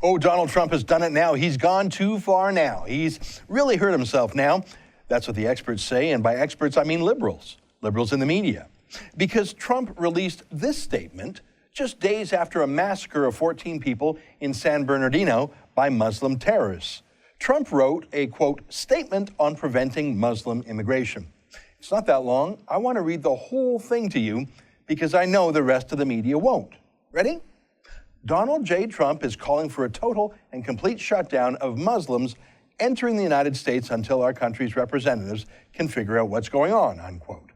Oh, Donald Trump has done it now. He's gone too far now. He's really hurt himself now. That's what the experts say, and by experts, I mean liberals in the media. Because Trump released this statement just days after a massacre of 14 people in San Bernardino by Muslim terrorists. Trump wrote a, quote, statement on preventing Muslim immigration. It's not that long. I want to read the whole thing to you because I know the rest of the media won't. Ready? Donald J. Trump is calling for a total and complete shutdown of Muslims entering the United States until our country's representatives can figure out what's going on, unquote.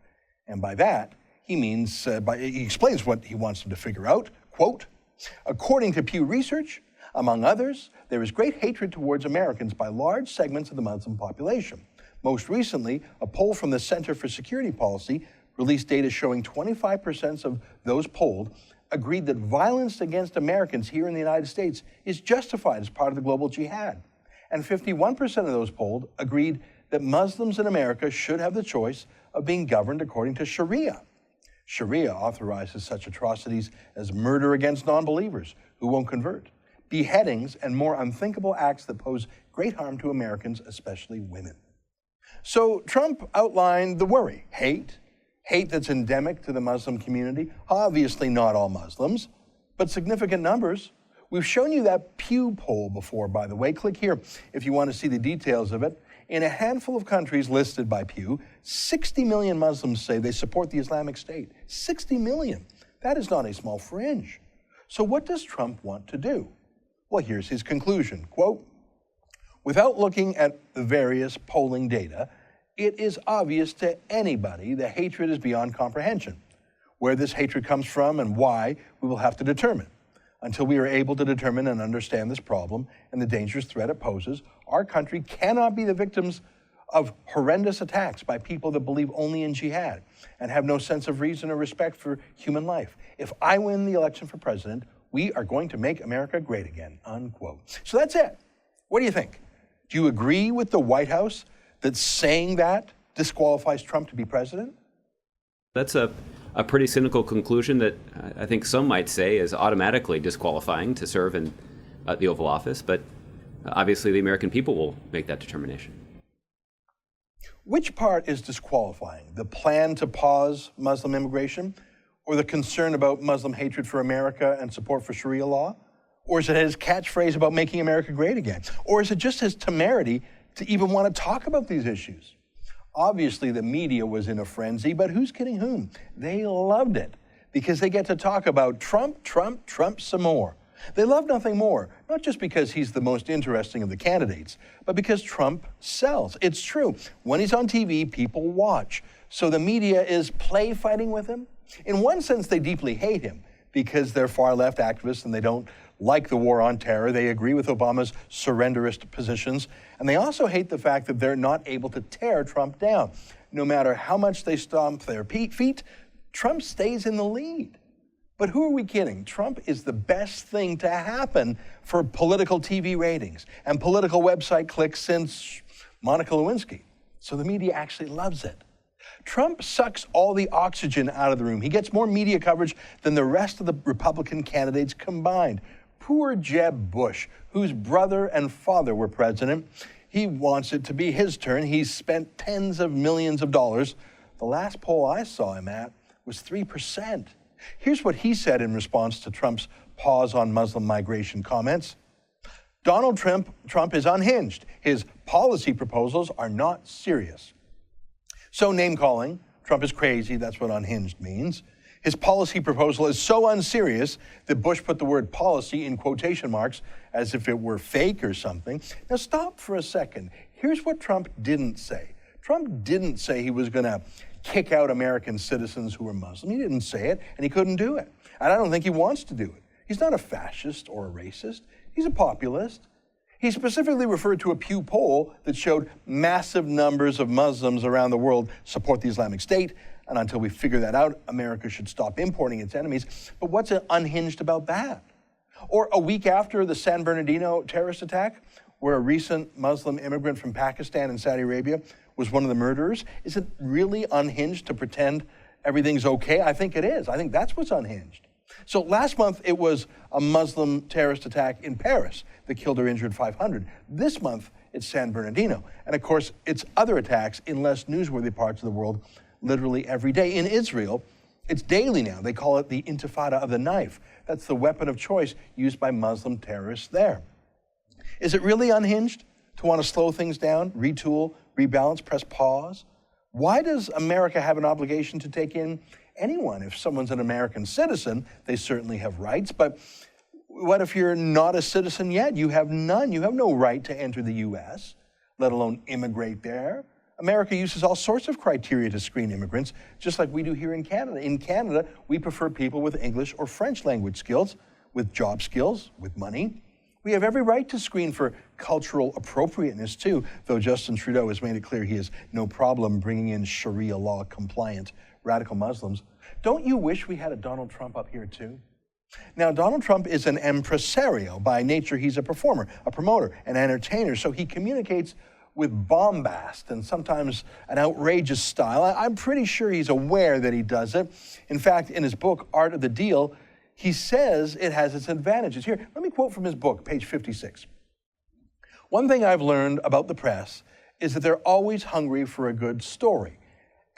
And by that, he means, he explains what he wants them to figure out, quote, according to Pew Research, among others, there is great hatred towards Americans by large segments of the Muslim population. Most recently, a poll from the Center for Security Policy released data showing 25% of those polled agreed that violence against Americans here in the United States is justified as part of the global jihad. And 51% of those polled agreed that Muslims in America should have the choice of being governed according to Sharia. Sharia authorizes such atrocities as murder against non-believers who won't convert, beheadings, and more unthinkable acts that pose great harm to Americans, especially women. So Trump outlined the worry, hate that's endemic to the Muslim community, obviously not all Muslims, but significant numbers. We've shown you that Pew poll before, by the way. Click here if you want to see the details of it. In a handful of countries listed by Pew, 60 million Muslims say they support the Islamic State. 60 million. That is not a small fringe. So what does Trump want to do? Well, here's his conclusion, quote, without looking at the various polling data, it is obvious to anybody the hatred is beyond comprehension. Where this hatred comes from and why, we will have to determine. Until we are able to determine and understand this problem and the dangerous threat it poses, our country cannot be the victims of horrendous attacks by people that believe only in jihad and have no sense of reason or respect for human life. If I win the election for president, we are going to make America great again, unquote. So that's it. What do you think? Do you agree with the White House that saying that disqualifies Trump to be president? That's a pretty cynical conclusion that I think some might say is automatically disqualifying to serve in the Oval Office, but obviously the American people will make that determination. Which part is disqualifying? The plan to pause Muslim immigration, or the concern about Muslim hatred for America and support for Sharia law? Or is it his catchphrase about making America great again? Or is it just his temerity to even want to talk about these issues? Obviously, the media was in a frenzy, but who's kidding whom? They loved it because they get to talk about Trump some more. They love nothing more, not just because he's the most interesting of the candidates, but because Trump sells. It's true. When he's on TV, people watch. So the media is play fighting with him. In one sense, they deeply hate him because they're far-left activists and they don't like the war on terror. They agree with Obama's surrenderist positions. And they also hate the fact that they're not able to tear Trump down. No matter how much they stomp their feet, Trump stays in the lead. But who are we kidding? Trump is the best thing to happen for political TV ratings and political website clicks since Monica Lewinsky. So the media actually loves it. Trump sucks all the oxygen out of the room. He gets more media coverage than the rest of the Republican candidates combined. Poor Jeb Bush, whose brother and father were president. He wants it to be his turn. He's spent tens of millions of dollars. The last poll I saw him at was 3%. Here's what he said in response to Trump's pause on Muslim migration comments. Donald Trump is unhinged. His policy proposals are not serious. So name-calling, Trump is crazy, that's what unhinged means. His policy proposal is so unserious that Bush put the word policy in quotation marks as if it were fake or something. Now stop for a second. Here's what Trump didn't say. Trump didn't say he was going to kick out American citizens who were Muslim. He didn't say it, and he couldn't do it. And I don't think he wants to do it. He's not a fascist or a racist. He's a populist. He specifically referred to a Pew poll that showed massive numbers of Muslims around the world support the Islamic State, and until we figure that out, America should stop importing its enemies. But what's unhinged about that? Or a week after the San Bernardino terrorist attack, where a recent Muslim immigrant from Pakistan and Saudi Arabia was one of the murderers, is it really unhinged to pretend everything's okay? I think it is. I think that's what's unhinged. So last month, it was a Muslim terrorist attack in Paris that killed or injured 500. This month, it's San Bernardino. And of course, it's other attacks in less newsworthy parts of the world literally every day. In Israel, it's daily now. They call it the intifada of the knife. That's the weapon of choice used by Muslim terrorists there. Is it really unhinged to want to slow things down, retool, rebalance, press pause? Why does America have an obligation to take in anyone? If someone's an American citizen, they certainly have rights. But what if you're not a citizen yet? You have none. You have no right to enter the U.S., let alone immigrate there. America uses all sorts of criteria to screen immigrants, just like we do here in Canada. In Canada, we prefer people with English or French language skills, with job skills, with money. We have every right to screen for cultural appropriateness, too, though Justin Trudeau has made it clear he has no problem bringing in Sharia law compliant radical Muslims. Don't you wish we had a Donald Trump up here, too? Now, Donald Trump is an impresario. By nature, he's a performer, a promoter, an entertainer, so he communicates with bombast and sometimes an outrageous style. I'm pretty sure he's aware that he does it. In fact, in his book, Art of the Deal, he says it has its advantages. Here, let me quote from his book, page 56. One thing I've learned about the press is that they're always hungry for a good story.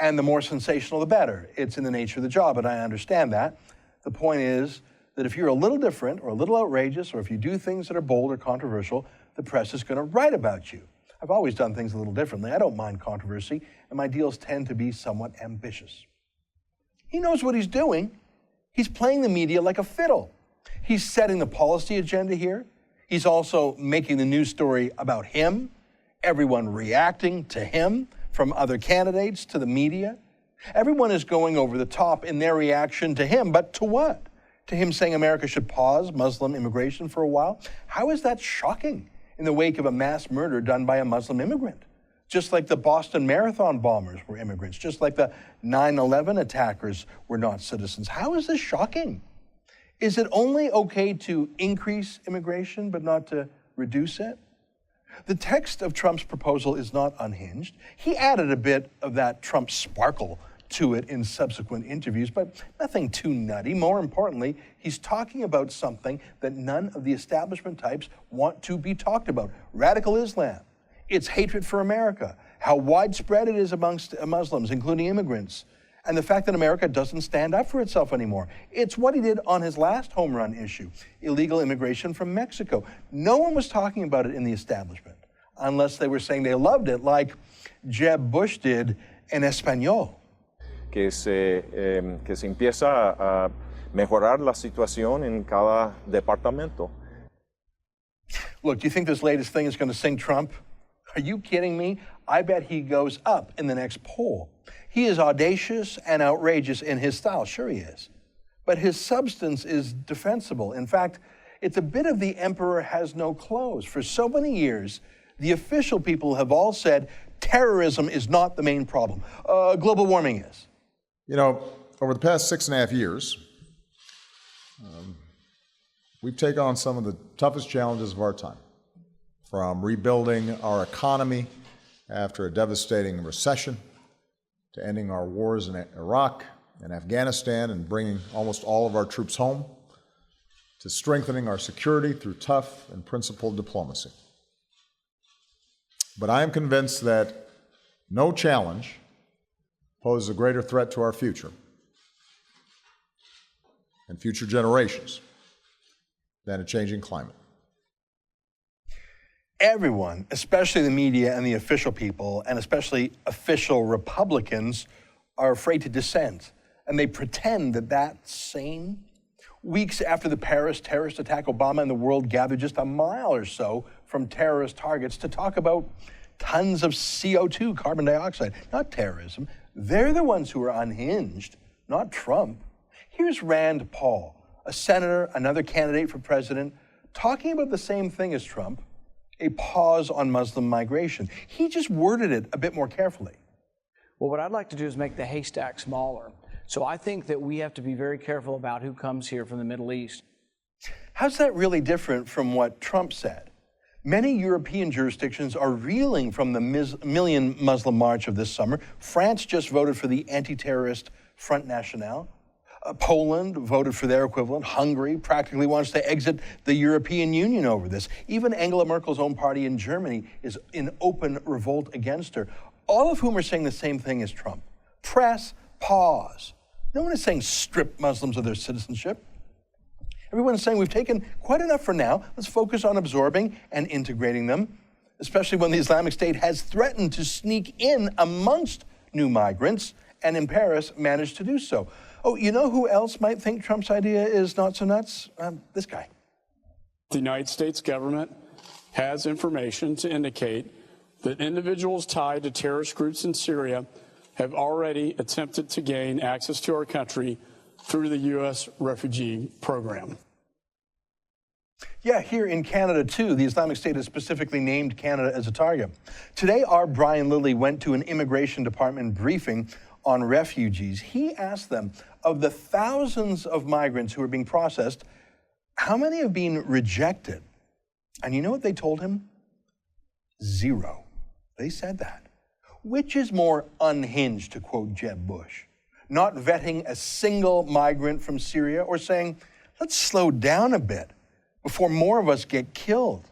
And the more sensational, the better. It's in the nature of the job, and I understand that. The point is that if you're a little different or a little outrageous, or if you do things that are bold or controversial, the press is going to write about you. I've always done things a little differently. I don't mind controversy, and my deals tend to be somewhat ambitious. He knows what he's doing. He's playing the media like a fiddle. He's setting the policy agenda here. He's also making the news story about him, everyone reacting to him, from other candidates to the media. Everyone is going over the top in their reaction to him, but to what? To him saying America should pause Muslim immigration for a while? How is that shocking in the wake of a mass murder done by a Muslim immigrant? Just like the Boston Marathon bombers were immigrants, just like the 9/11 attackers were not citizens. How is this shocking? Is it only okay to increase immigration but not to reduce it? The text of Trump's proposal is not unhinged. He added a bit of that Trump sparkle to it in subsequent interviews, but nothing too nutty. More importantly, he's talking about something that none of the establishment types want to be talked about: radical Islam, its hatred for America, how widespread it is amongst Muslims, including immigrants, and the fact that America doesn't stand up for itself anymore. It's what he did on his last home run issue, illegal immigration from Mexico. No one was talking about it in the establishment, unless they were saying they loved it, like Jeb Bush did in Español. Que se empieza a mejorar la situación en cada departamento. Look, do you think this latest thing is going to sink Trump? Are you kidding me? I bet he goes up in the next poll. He is audacious and outrageous in his style, sure he is. But his substance is defensible. In fact, it's a bit of the emperor has no clothes. For so many years, the official people have all said terrorism is not the main problem. Global warming is. You know, over the past 6.5 years, we've taken on some of the toughest challenges of our time, from rebuilding our economy after a devastating recession, to ending our wars in Iraq and Afghanistan and bringing almost all of our troops home, to strengthening our security through tough and principled diplomacy. But I am convinced that no challenge poses a greater threat to our future and future generations than a changing climate. Everyone, especially the media and the official people, and especially official Republicans, are afraid to dissent, and they pretend that that's sane. Weeks after the Paris terrorist attack, Obama and the world gathered just a mile or so from terrorist targets to talk about tons of CO2, carbon dioxide, not terrorism. They're the ones who are unhinged, not Trump. Here's Rand Paul, a senator, another candidate for president, talking about the same thing as Trump: a pause on Muslim migration. He just worded it a bit more carefully. Well, what I'd like to do is make the haystack smaller. So I think that we have to be very careful about who comes here from the Middle East. How's that really different from what Trump said? Many European jurisdictions are reeling from the million Muslim march of this summer. France just voted for the anti-terrorist Front National. Poland voted for their equivalent. Hungary practically wants to exit the European Union over this. Even Angela Merkel's own party in Germany is in open revolt against her, all of whom are saying the same thing as Trump. Press pause. No one is saying strip Muslims of their citizenship. Everyone's saying we've taken quite enough for now. Let's focus on absorbing and integrating them, especially when the Islamic State has threatened to sneak in amongst new migrants, and in Paris managed to do so. Oh, you know who else might think Trump's idea is not so nuts? This guy. The United States government has information to indicate that individuals tied to terrorist groups in Syria have already attempted to gain access to our country through the U.S. refugee program. Yeah, here in Canada, too, the Islamic State has specifically named Canada as a target. Today, our Brian Lilly went to an immigration department briefing on refugees. He asked them, of the thousands of migrants who are being processed, how many have been rejected? And you know what they told him? 0. They said that. Which is more unhinged, to quote Jeb Bush? Not vetting a single migrant from Syria, or saying, let's slow down a bit before more of us get killed?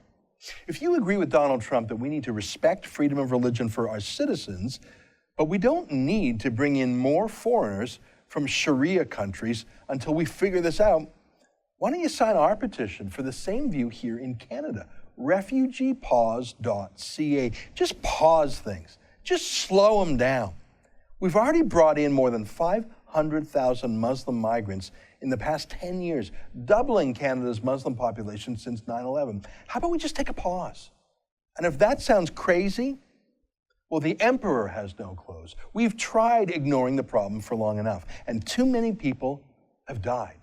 If you agree with Donald Trump that we need to respect freedom of religion for our citizens, but we don't need to bring in more foreigners from Sharia countries until we figure this out, why don't you sign our petition for the same view here in Canada? refugeepause.ca. Just pause things. Just slow them down. We've already brought in more than 500,000 Muslim migrants in the past 10 years, doubling Canada's Muslim population since 9/11. How about we just take a pause? And if that sounds crazy, well, the emperor has no clothes. We've tried ignoring the problem for long enough, and too many people have died.